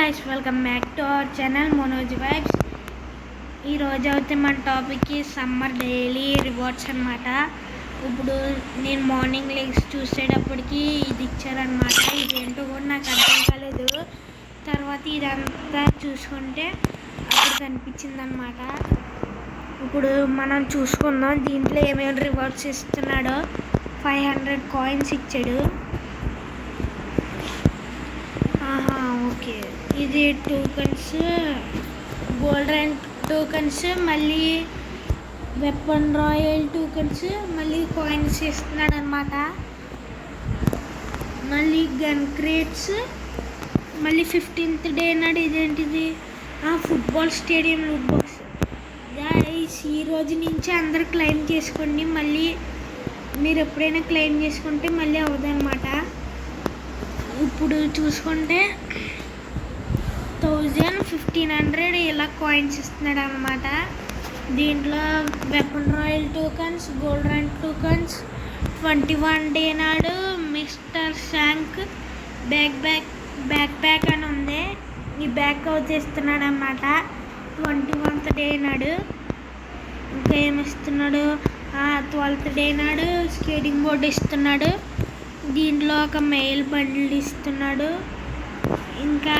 guys, welcome back to our channel Monoj Vibes. ఈ రోజు అయితే మన టాపిక్ సమ్మర్ డైలీ రివార్డ్స్ అన్నమాట. ఇప్పుడు నేను మార్నింగ్ లెగ్స్ చూసేటప్పటికి ఇది ఇచ్చారనమాట. ఇదేంటో కూడా నాకు అర్థం కాలేదు. తర్వాత ఇదంతా చూసుకుంటే అప్పుడు కనిపించిందనమాట. ఇప్పుడు మనం చూసుకుందాం దీంట్లో ఏమేమి రివార్డ్స్ ఇస్తున్నాడో. 500 కాయిన్స్ ఇచ్చాడు. ఓకే, ఇది టోకన్స్, గోల్డ్ ర్యాంక్ టోకన్స్, మళ్ళీ వెపన్ రాయల్ టోకన్స్, మళ్ళీ కాయిన్స్ ఇస్తున్నాడు అనమాట. మళ్ళీ గన్ క్రేట్స్, మళ్ళీ 15th డే నాడు ఇదేంటిది football stadium loot box. Guys ఈ రోజు నుంచి అందరు క్లెయిమ్ చేసుకోండి. మళ్ళీ మీరు ఎప్పుడైనా క్లెయిమ్ చేసుకుంటే మళ్ళీ అవ్వదన్నమాట. ఇప్పుడు చూసుకుంటే 1000, 1500 ఇలా కాయిన్స్ ఇస్తున్నాడు అనమాట. దీంట్లో weapon royal tokens, gold rank tokens, 21 day నాడు మిస్టర్ శాంక్ బ్యాక్ ప్యాక్ అని ఉంది. ఈ బ్యాక్ అవుట్ ఇస్తున్నాడు అనమాట 21th డే నాడు. ఇంకా ఏమి ఇస్తున్నాడు, 12th డే నాడు స్కేటింగ్ బోర్డు ఇస్తున్నాడు. దీంట్లో ఒక మెయిల్ బండిల్ ఇస్తున్నాడు. ఇంకా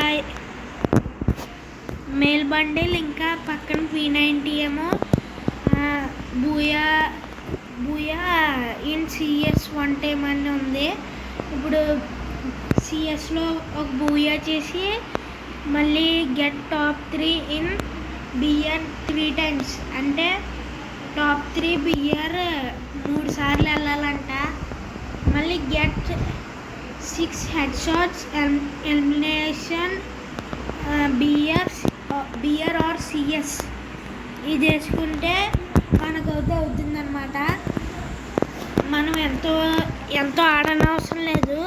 మెయిల్ బండిల్, ఇంకా పక్కన P90 ఏమో బూయా ఇన్ CS 1 టైమ్ అని ఉంది. ఇప్పుడు సిఎస్లో ఒక బూయా చేసి మళ్ళీ get top 3 in BR 3 times, అంటే టాప్ 3 బిఆర్ 3 సార్లు వెళ్ళాలంట. మళ్ళీ get 6 head shots elimination BR or CS. ఇది వేసుకుంటే మనకైతే అవుతుందన్నమాట. మనం ఎంతో ఆడనవసరం లేదు.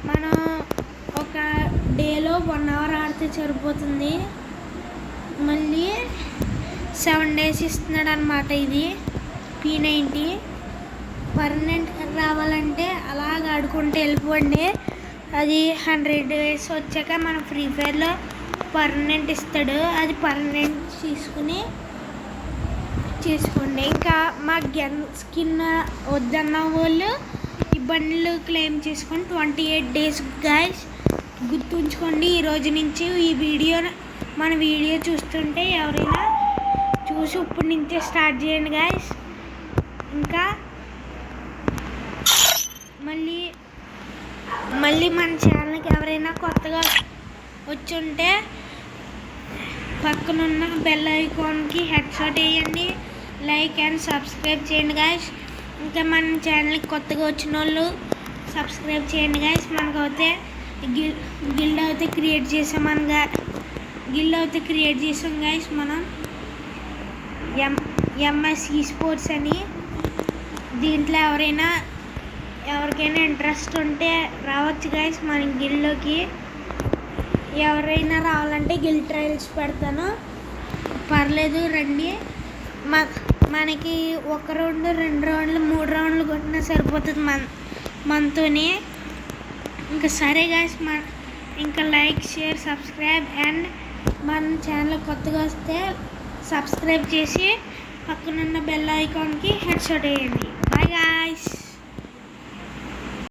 మనం ఒక డేలో 1 అవర్ ఆడితే సరిపోతుంది. మళ్ళీ 7 డేస్ ఇస్తున్నాడు అనమాట. ఇది P90 పర్మనెంట్ రావాలంటే అలాగ ఆడుకుంటూ వెళ్ళిపోండి. అది 100 డేస్ వచ్చాక మన ఫ్రీ ఫైర్లో పర్మనెంట్ ఇస్తాడు. అది పర్మనెంట్ చేసుకోండి. ఇంకా మా గన్ స్కిన్ వద్దన్న వాళ్ళు ఈ బండ్లు క్లెయిమ్ చేసుకొని 28 డేస్ గైస్. గుర్తుంచుకోండి, ఈరోజు నుంచి మన వీడియో చూస్తుంటే ఎవరైనా చూసి ఇప్పటి నుంచే స్టార్ట్ చేయండి గైస్. ఇంకా మళ్ళీ మన ఛానల్కి ఎవరైనా కొత్తగా వచ్చుంటే పక్కనున్న బెల్ ఐకాన్కి హెడ్ షాట్ వేయండి, లైక్ అండ్ సబ్స్క్రైబ్ చేయండి గాయస్. ఇంకా మన ఛానల్కి కొత్తగా వచ్చిన వాళ్ళు సబ్స్క్రైబ్ చేయండి గాయస్. మనకైతే గిల్డ్ అయితే క్రియేట్ చేసాం గాయస్. మనం MS eSports అని. దీంట్లో ఎవరికైనా ఇంట్రెస్ట్ ఉంటే రావచ్చు గైస్ మన గిల్డ్లోకి. ఎవరైనా రావాలంటే గిల్డ్ ట్రయల్స్ పెడతాను, పర్లేదు రండి. మనకి 1 రౌండ్, 2 రౌండ్లు, 3 రౌండ్లు కొట్టినా సరిపోతుంది మనతోని. ఇంకా సరే గైస్, ఇంకా లైక్, షేర్, సబ్స్క్రైబ్ అండ్ మన ఛానల్ కొత్తగా వస్తే సబ్స్క్రైబ్ చేసి పక్కనున్న బెల్ ఐకాన్కి హెడ్ షాట్ వేయండి. Bye guys.